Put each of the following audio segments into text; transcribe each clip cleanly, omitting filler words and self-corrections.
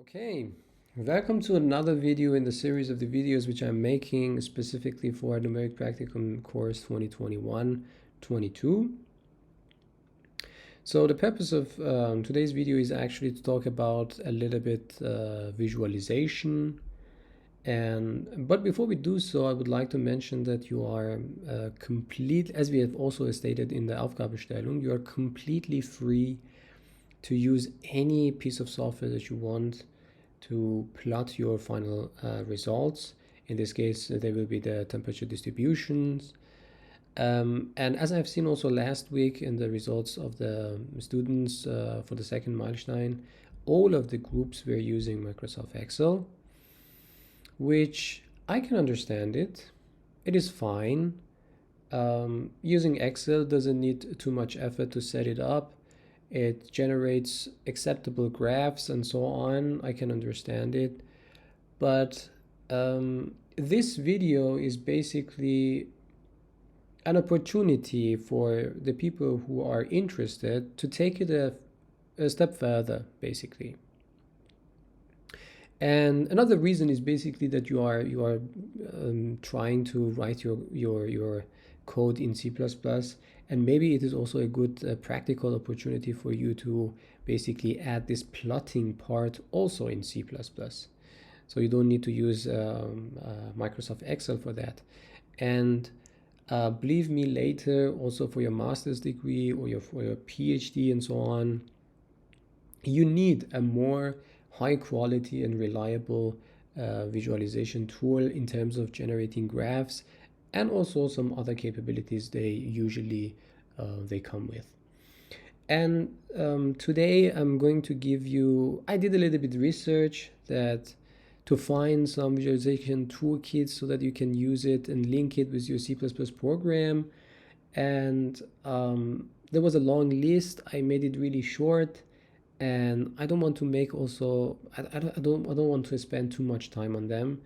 Okay, welcome to another video in the series of the videos which I'm making specifically for Numeric Practicum course 2021-22. So the purpose of today's video is actually to talk about a little bit visualization. But before we do so, I would like to mention that you are complete, as we have also stated in the Aufgabenstellung, you are completely free to use any piece of software that you want to plot your final results. In this case, they will be the temperature distributions. And as I've seen also last week in the results of the students for the second milestone, all of the groups were using Microsoft Excel, which I can understand it. It is fine. Using Excel doesn't need too much effort to set it up. It generates acceptable graphs and so on. I can understand it. But this video is basically an opportunity for the people who are interested to take it a step further, basically. And another reason is basically that you are trying to write your code in C++, and maybe it is also a good practical opportunity for you to basically add this plotting part also in C++. So you don't need to use Microsoft Excel for that. And believe me, later also for your master's degree or for your PhD and so on, you need a more high quality and reliable visualization tool in terms of generating graphs, and also some other capabilities they usually they come with. And today I'm going to give you, I did a little bit research that to find some visualization toolkits so that you can use it and link it with your C++ program. And there was a long list. I made it really short, and I don't want to make also, I don't want to spend too much time on them,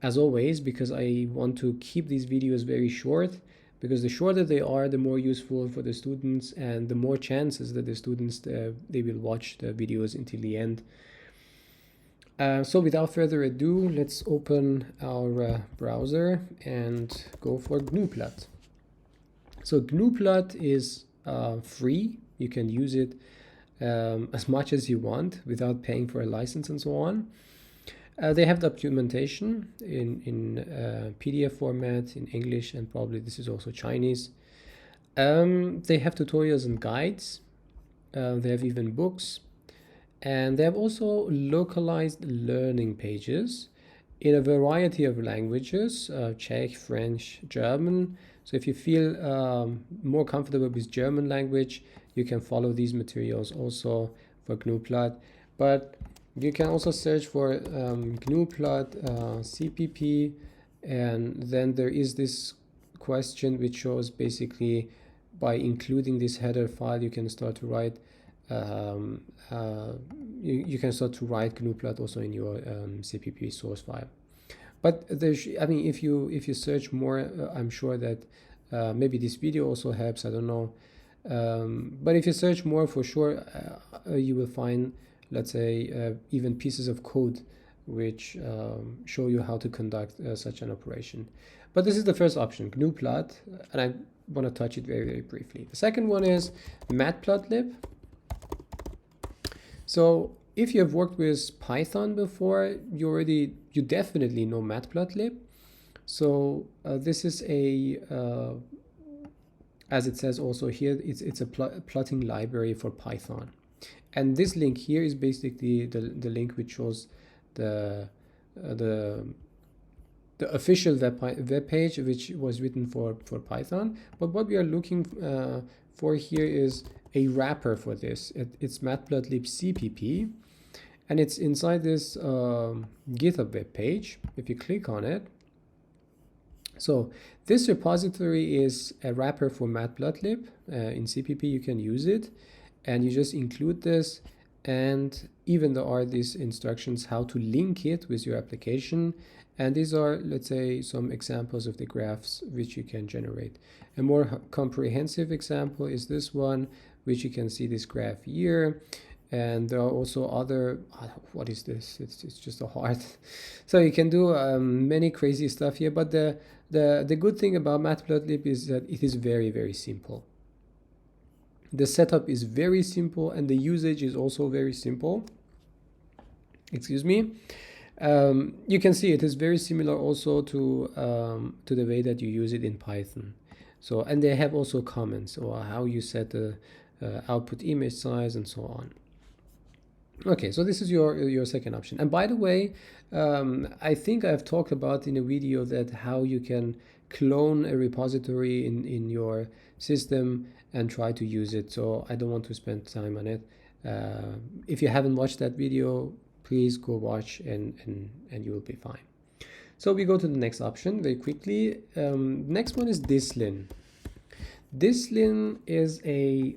as always, because I want to keep these videos very short, because the shorter they are, the more useful for the students and the more chances that the students they will watch the videos until the end. So without further ado, let's open our browser and go for Gnuplot. So Gnuplot is free. You can use it as much as you want without paying for a license and so on. They have documentation in PDF format, in English, and probably this is also Chinese. They have tutorials and guides. They have even books. And they have also localized learning pages in a variety of languages, Czech, French, German. So if you feel more comfortable with German language, you can follow these materials also for Gnuplot. But you can also search for Gnuplot CPP, and then there is this question which shows basically by including this header file, you can start to write you can start to write Gnuplot also in your CPP source file. But there's, I mean, if you search more, I'm sure that maybe this video also helps. I don't know. But if you search more, for sure, you will find, let's say, even pieces of code which show you how to conduct such an operation. But this is the first option, Gnuplot, and I want to touch it very, very briefly. The second one is matplotlib. So if you have worked with Python before, you definitely know matplotlib. So this is a as it says also here, it's a plotting library for Python. And this link here is basically the link which shows the official web page which was written for Python. But what we are looking for here is a wrapper for this. It's matplotlib-cpp, and it's inside this GitHub web page. If you click on it, so this repository is a wrapper for matplotlib. In CPP you can use it, and you just include this, and even there are these instructions how to link it with your application. And these are, let's say, some examples of the graphs which you can generate. A more comprehensive example is this one, which you can see this graph here. And there are also other, what is this? It's just a heart. So you can do many crazy stuff here, but the good thing about matplotlib is that it is very, very simple. The setup is very simple and the usage is also very simple. Excuse me. You can see it is very similar also to the way that you use it in Python. So, and they have also comments or how you set the output image size and so on. Okay, so this is your second option. And by the way, I think I've talked about in a video that how you can clone a repository in your system and try to use it. So I don't want to spend time on it. If you haven't watched that video, please go watch and you will be fine. So we go to the next option very quickly. Next one is Dislin. Dislin is a,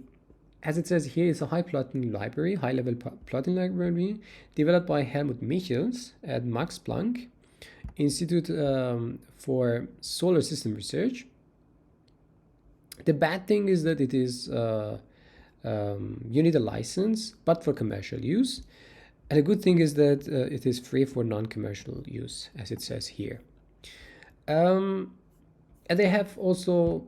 as it says here, it's a high-level plotting library developed by Helmut Michels at Max Planck Institute for Solar System Research. The bad thing is that it is you need a license, but for commercial use. And the good thing is that it is free for non-commercial use, as it says here. And they have also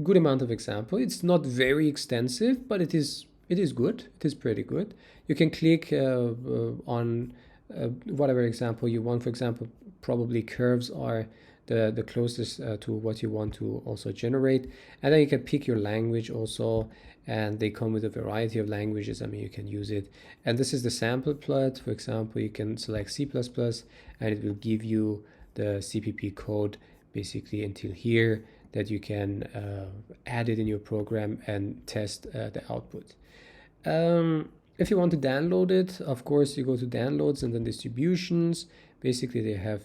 good amount of example. It's not very extensive, but it is good. It is pretty good. You can click on whatever example you want. For example, probably curves are the closest to what you want to also generate. And then you can pick your language also, and they come with a variety of languages. I mean, you can use it. And this is the sample plot. For example, you can select C++ and it will give you the CPP code basically until here, that you can add it in your program and test the output. If you want to download it, of course, you go to downloads and then distributions. Basically, they have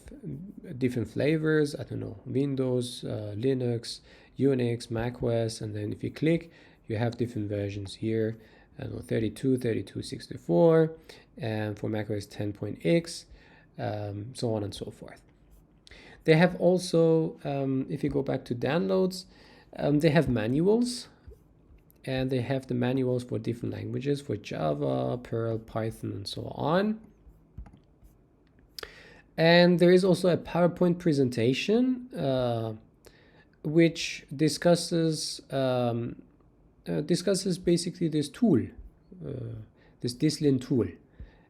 different flavors. I don't know, Windows, Linux, Unix, macOS, and then if you click, you have different versions here. I don't know, 32, 32, 64, and for macOS 10.x, so on and so forth. They have also, if you go back to downloads, they have manuals, and they have the manuals for different languages, for Java, Perl, Python, and so on. And there is also a PowerPoint presentation which discusses basically this tool, this Dislin tool.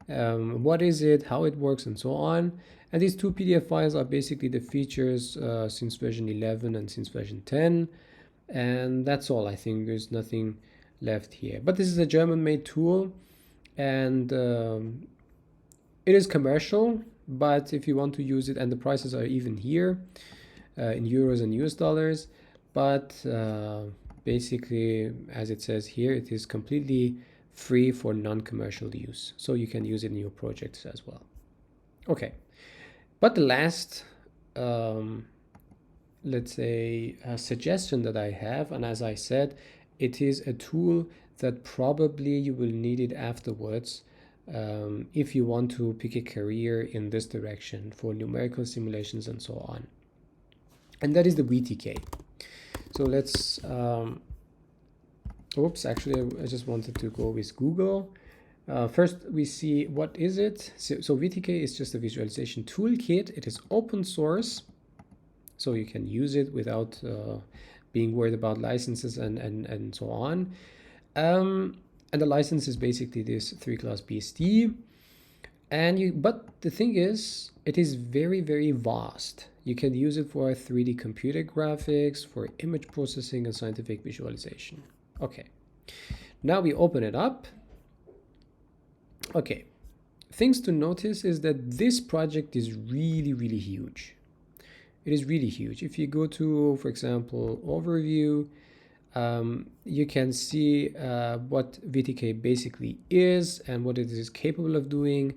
What is it, how it works, and so on. And these two PDF files are basically the features since version 11 and since version 10. And that's all. I think there's nothing left here. But this is a German-made tool, and it is commercial. But if you want to use it, and the prices are even here in euros and US dollars. But basically, as it says here, it is completely free for non-commercial use. So you can use it in your projects as well. Okay. But the last, let's say, suggestion that I have, and as I said, it is a tool that probably you will need it afterwards if you want to pick a career in this direction for numerical simulations and so on. And that is the VTK. So let's, oops, actually, I just wanted to go with Google. First, we see what is it. So VTK is just a visualization toolkit. It is open source, so you can use it without being worried about licenses and so on. And the license is basically this 3-class BSD. But the thing is, it is very, very vast. You can use it for 3D computer graphics, for image processing, and scientific visualization. Okay, now we open it up. Okay, things to notice is that this project is really, really huge. It is really huge. If you go to, for example, overview, you can see what VTK basically is and what it is capable of doing.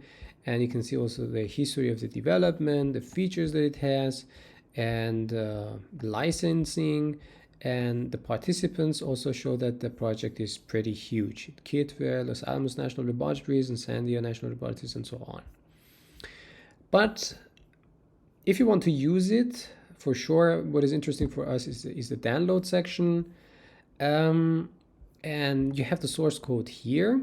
And you can see also the history of the development, the features that it has, and the licensing. And the participants also show that the project is pretty huge. Kitwe, Los Alamos National Laboratories, and Sandia National Laboratories, and so on. But if you want to use it, for sure, what is interesting for us is the download section. And you have the source code here.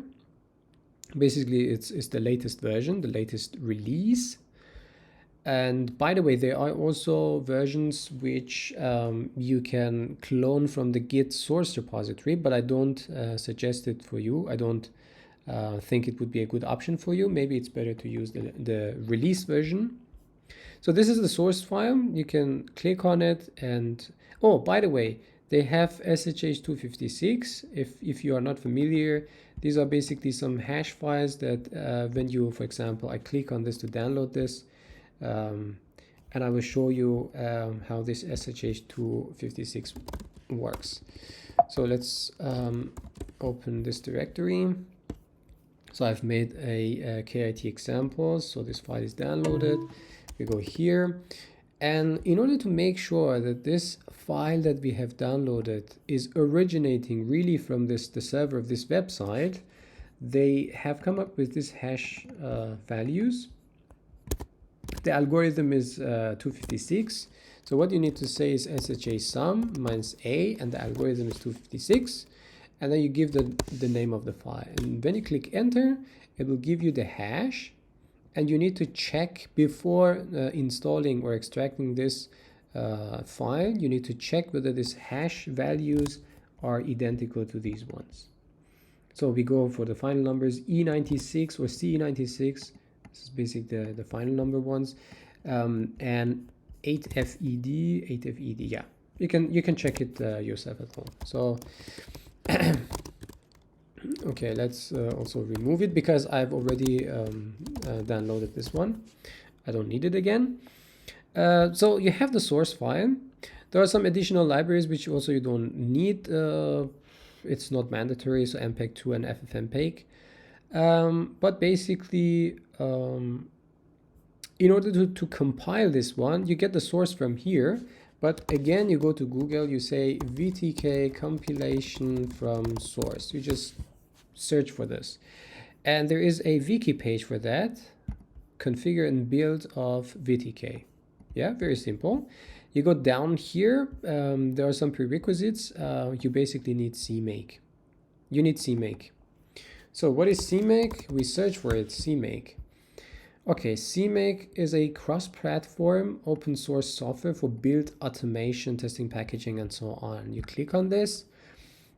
Basically, it's the latest version, the latest release. And by the way, there are also versions which you can clone from the Git source repository, but I don't suggest it for you. I don't think it would be a good option for you. Maybe it's better to use the release version. So this is the source file. You can click on it, and oh, by the way, they have SSH256. If you are not familiar, these are basically some hash files that when you, for example, I click on this to download this, and I will show you how this SSH256 works. So let's open this directory. So I've made a KIT example. So this file is downloaded. We go here, and in order to make sure that this file that we have downloaded is originating really from the server of this website, they have come up with this hash values. The algorithm is 256. So what you need to say is SHA sum minus a, and the algorithm is 256, and then you give the name of the file. And when you click enter, it will give you the hash. And you need to check before installing or extracting this file, you need to check whether this hash values are identical to these ones. So we go for the final numbers, E96 or C96. This is basically the final number ones. And 8FED, yeah. You can check it yourself at home. So okay, let's also remove it because I've already downloaded this one. I don't need it again. So you have the source file. There are some additional libraries which also you don't need. It's not mandatory, so mpeg2 and ffmpeg. But basically, in order to compile this one, you get the source from here. But again, you go to Google, you say VTK compilation from source. You just search for this. And there is a wiki page for that. Configure and build of VTK. Yeah, very simple. You go down here. There are some prerequisites. You basically need CMake. You need CMake. So what is CMake? We search for it, CMake. Okay, CMake is a cross-platform open source software for build automation, testing, packaging, and so on. You click on this.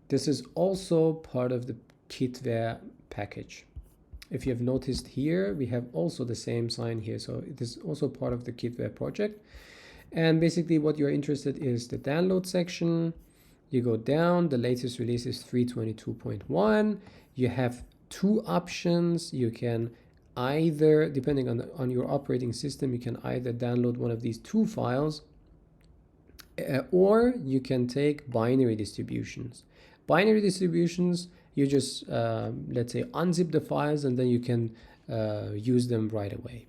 This is also part of the kitware package. If you have noticed here, we have also the same sign here. So it is also part of the kitware project. And basically what you're interested in is the download section. You go down, the latest release is 322.1. You have two options. You can either, depending on your operating system, you can either download one of these two files or you can take binary distributions. Binary distributions, you just, let's say, unzip the files and then you can use them right away.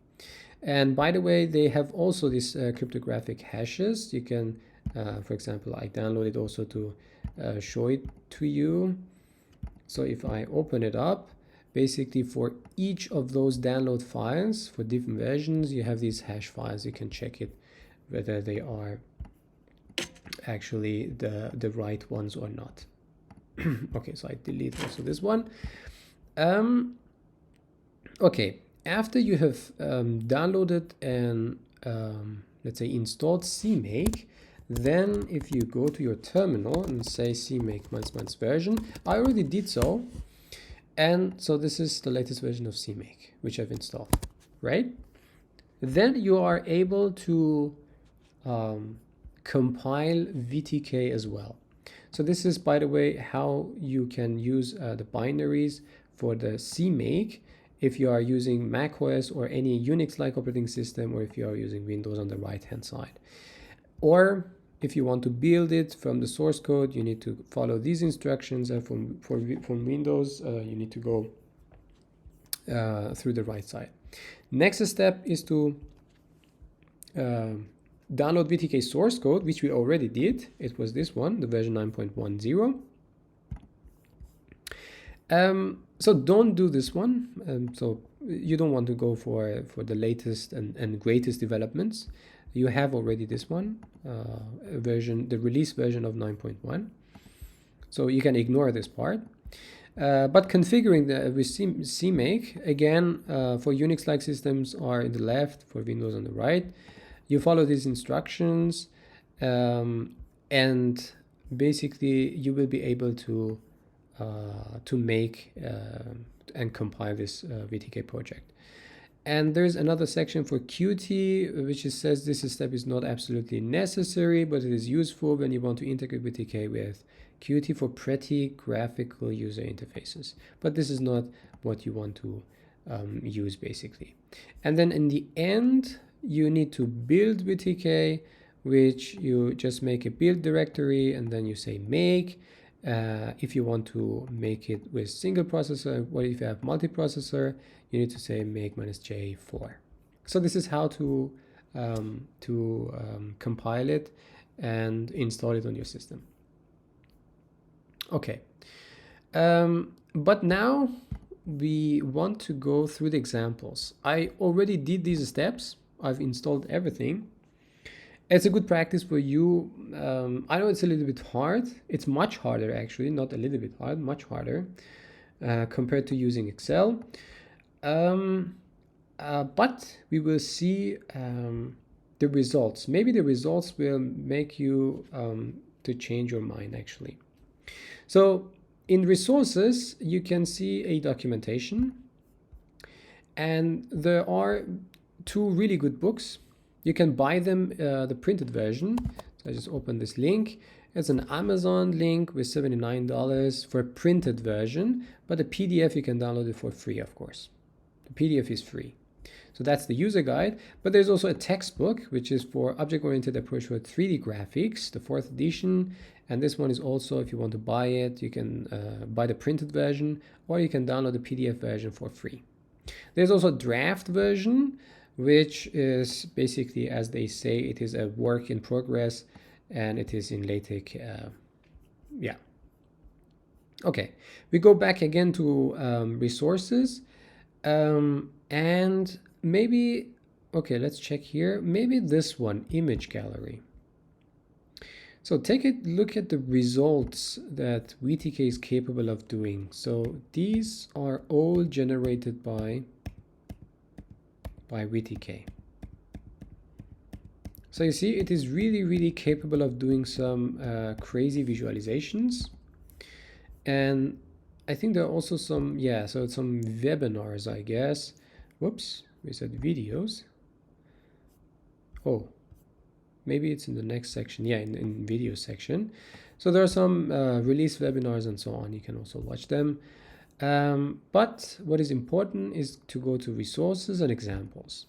And by the way, they have also these cryptographic hashes. You can, for example, I downloaded also to show it to you. So if I open it up, basically for each of those download files for different versions, you have these hash files. You can check it whether they are actually the right ones or not. Okay, so I delete also this one. Okay, after you have downloaded and let's say installed CMake, then if you go to your terminal and say CMake -- version, I already did so. And so this is the latest version of CMake, which I've installed, right? Then you are able to compile VTK as well. So this is, by the way, how you can use the binaries for the CMake if you are using macOS or any Unix-like operating system, or if you are using Windows on the right-hand side. Or if you want to build it from the source code, you need to follow these instructions. And from Windows, you need to go through the right side. Next step is to download VTK source code, which we already did. It was this one, the version 9.10. So don't do this one. So you don't want to go for the latest and greatest developments. You have already this one, the release version of 9.1. So you can ignore this part. But configuring with CMake, again, for Unix-like systems are in the left, for Windows on the right. You follow these instructions, and basically you will be able to make and compile this VTK project. And there's another section for Qt, which says this step is not absolutely necessary, but it is useful when you want to integrate VTK with Qt for pretty graphical user interfaces. But this is not what you want to use, basically. And then in the end, you need to build VTK, which you just make a build directory, and then you say make. If you want to make it with single processor, or if you have multiprocessor, you need to say make -J4. So this is how to compile it and install it on your system. Okay, but now we want to go through the examples. I already did these steps. I've installed everything. It's a good practice for you. I know it's a little bit hard. It's much harder, actually, not a little bit hard, much harder compared to using Excel. But we will see the results. Maybe the results will make you to change your mind, actually. So in resources, you can see a documentation, and there are two really good books. You can buy them, the printed version. So I just open this link. It's an Amazon link with $79 for a printed version, but the PDF you can download it for free, of course. The PDF is free. So that's the user guide, but there's also a textbook, which is for object-oriented approach for 3D graphics, the 4th edition. And this one is also, if you want to buy it, you can buy the printed version, or you can download the PDF version for free. There's also a draft version, which is basically, as they say, it is a work in progress, and it is in LaTeX. Yeah. Okay, we go back again to resources, and maybe, okay, let's check here. Maybe this one, image gallery. So take a look at the results that VTK is capable of doing. So these are all generated by VTK. So you see, it is really capable of doing some crazy visualizations. And I think there are also some, yeah, so some webinars, I guess. Whoops, we said videos. Oh, maybe it's in the next section. Yeah, in video section. So there are some release webinars and so on. You can also watch them. But what is important is to go to resources and examples.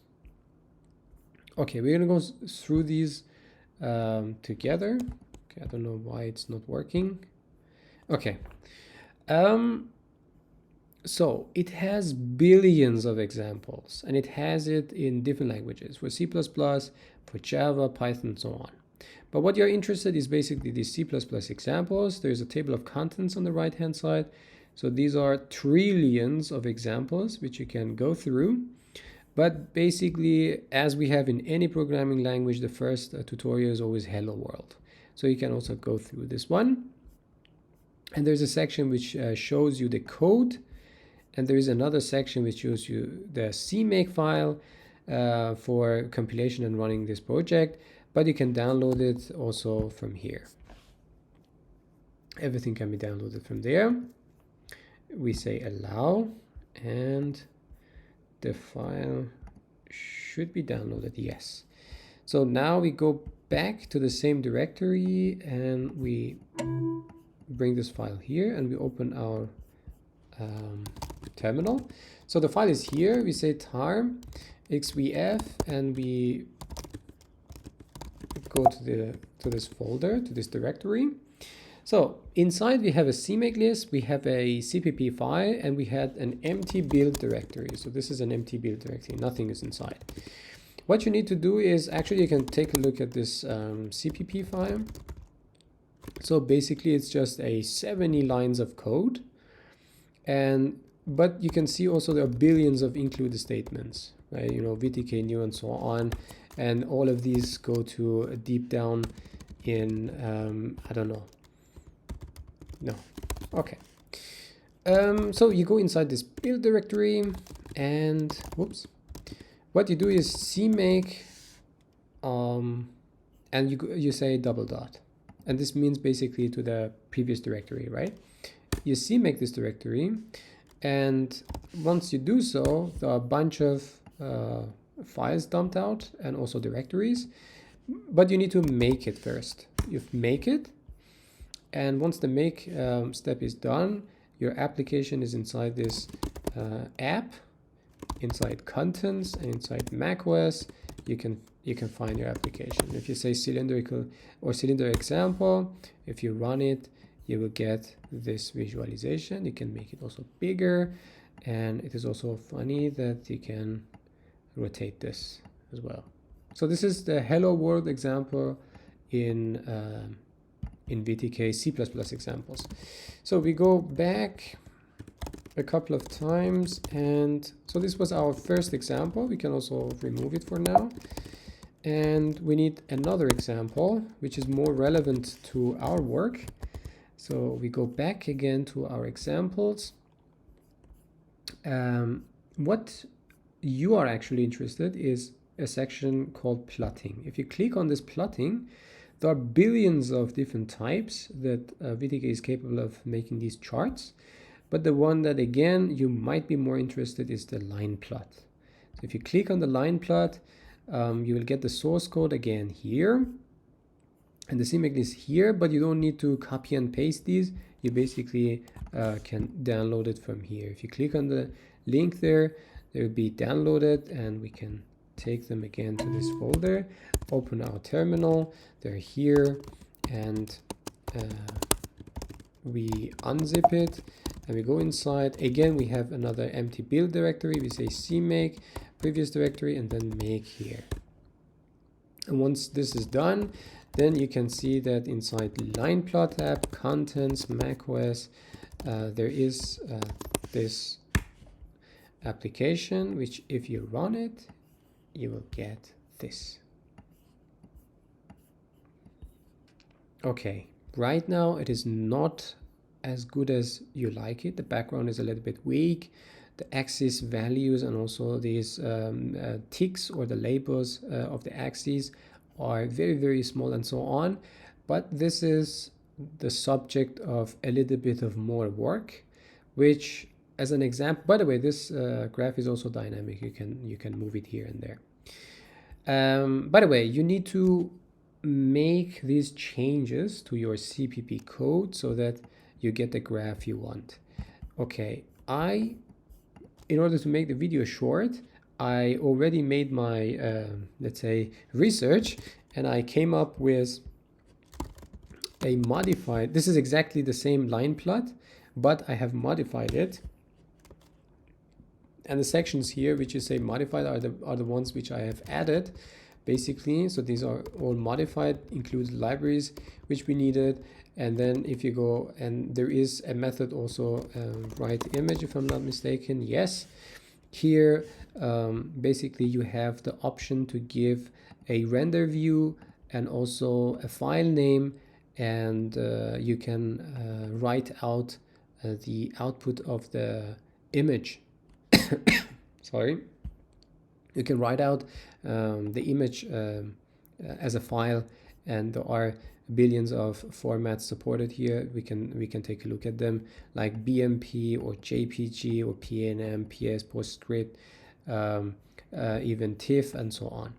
Okay, we're gonna go through these together. Okay, I don't know why it's not working. Okay, so it has billions of examples, and it has it in different languages, for C++, for Java, Python, and so on. But what you're interested in is basically these C++ examples. There's a table of contents on the right-hand side. So these are trillions of examples which you can go through. But basically, as we have in any programming language, the first tutorial is always hello world. So you can also go through this one. And there's a section which shows you the code. And there is another section which shows you the CMake file for compilation and running this project. But you can download it also from here. Everything can be downloaded from there. We say allow, and the file should be downloaded, yes. So now we go back to the same directory, and we bring this file here, and we open our terminal. So the file is here. We say tar xvf, and we go to this folder, to this directory. So inside we have a CMake list, we have a CPP file, and we had an empty build directory. So this is an empty build directory, nothing is inside. What you need to do is, actually you can take a look at this CPP file. So basically it's just a 70 lines of code, but you can see also there are billions of include statements, right? You know, VTK new and so on, and all of these go to deep down in I don't know. No. Okay. So you go inside this build directory and whoops, what you do is cmake and you say double dot, and this means basically to the previous directory, right? You cmake this directory, and once you do so, there are a bunch of files dumped out and also directories, but you need to make it first. You make it, and once the make step is done, your application is inside this app, inside contents, and inside macOS. You can find your application. If you say cylindrical or cylinder example, if you run it, you will get this visualization. You can make it also bigger, and it is also funny that you can rotate this as well. So this is the hello world example in VTK C++ examples. So we go back a couple of times, and so this was our first example. We can also remove it for now, and we need another example which is more relevant to our work. So we go back again to our examples. What you are actually interested is a section called plotting. If you click on this plotting, there are billions of different types that VTK is capable of making these charts. But the one that, again, you might be more interested is the line plot. So if you click on the line plot, you will get the source code again here. And the CMake is here, but you don't need to copy and paste these. You basically can download it from here. If you click on the link there, they will be downloaded, and we can take them again to this folder, open our terminal, they're here, and we unzip it, and we go inside. Again, we have another empty build directory. We say cmake, previous directory, and then make here. And once this is done, then you can see that inside line plot app, contents, macOS, there is this application, which if you run it, you will get this. Okay, right now it is not as good as you like it. The background is a little bit weak. The axis values and also these ticks or the labels of the axes are very, very small and so on. But this is the subject of a little bit of more work, which, as an example, by the way, this graph is also dynamic. You can move it here and there. By the way, you need to make these changes to your CPP code so that you get the graph you want. Okay, in order to make the video short, I already made my let's say research, and I came up with a modified, this is exactly the same line plot, but I have modified it. And the sections here which you say modified are the ones which I have added basically. So these are all modified, includes libraries which we needed. And then if you go, and there is a method also, write image, if I'm not mistaken. Yes, here basically you have the option to give a render view and also a file name, and you can write out the output of the image. Sorry, you can write out the image as a file, and there are billions of formats supported here. We can take a look at them, like BMP or JPG or PNM, PS, PostScript, even TIFF, and so on.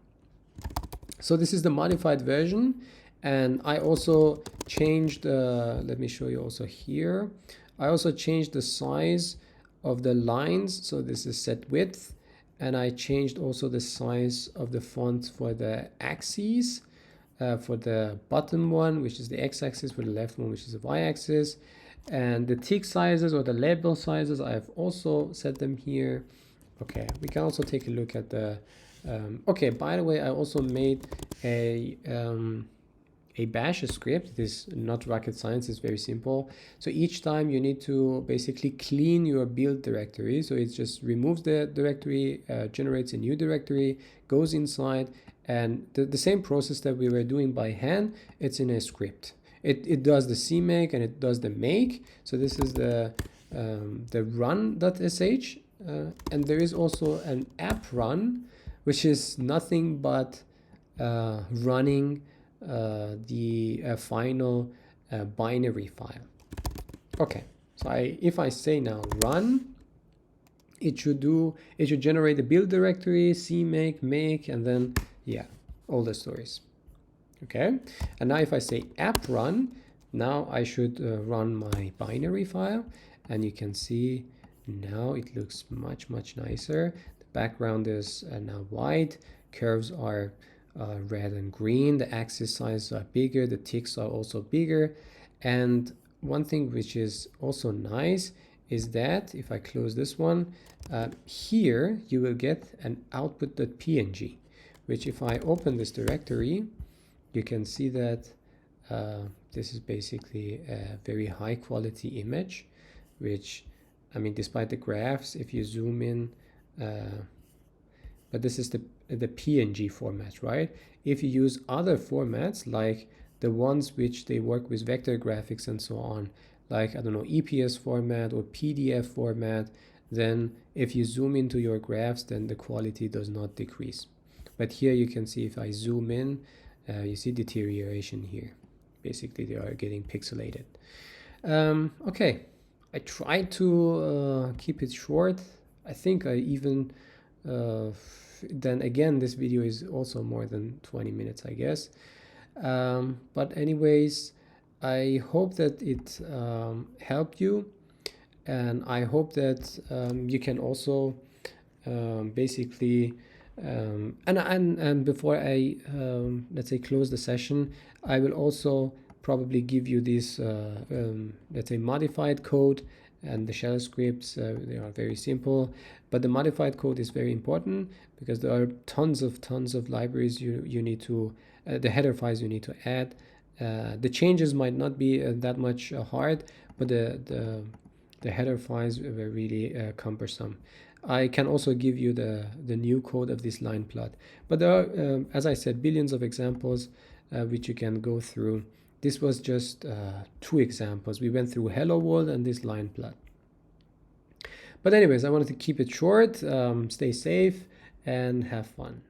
So this is the modified version, and I also changed, let me show you also here, I also changed the size of the lines. So this is set width, and I changed also the size of the font for the axes, for the bottom one, which is the x-axis, for the left one, which is the y-axis, and the tick sizes or the label sizes, I have also set them here. Okay, we can also take a look at the okay, by the way, I also made a bash script. This is not rocket science, it's very simple. So each time you need to basically clean your build directory. So it just removes the directory, generates a new directory, goes inside, and the same process that we were doing by hand, it's in a script. It does the cmake and it does the make. So this is the the run.sh, and there is also an app run, which is nothing but running the final binary file. Okay, so if I say now run, it should generate a build directory, cmake, and then yeah, all the stories. Okay, and now if I say app run, now I should run my binary file, and you can see now it looks much nicer. The background is now white, curves are red and green, the axis sizes are bigger, the ticks are also bigger. And one thing which is also nice is that if I close this one, here you will get an output.png, which if I open this directory, you can see that this is basically a very high quality image, which, I mean, despite the graphs, if you zoom in, but this is the PNG format, right? If you use other formats like the ones which they work with vector graphics and so on, like, I don't know, EPS format or PDF format, then if you zoom into your graphs, then the quality does not decrease. But here you can see if I zoom in, you see deterioration here. Basically, they are getting pixelated. Okay, I tried to keep it short. I think I even, then again, this video is also more than 20 minutes, I guess. But anyways, I hope that it helped you, and I hope that you can also basically and before I let's say close the session, I will also probably give you this let's say modified code and the shell scripts. They are very simple, but the modified code is very important because there are tons of libraries you need to the header files you need to add. The changes might not be that much hard, but the header files were really cumbersome. I can also give you the new code of this line plot, but there are, as I said, billions of examples which you can go through. This was just 2 examples. We went through Hello World and this line plot. But anyways, I wanted to keep it short. Stay safe and have fun.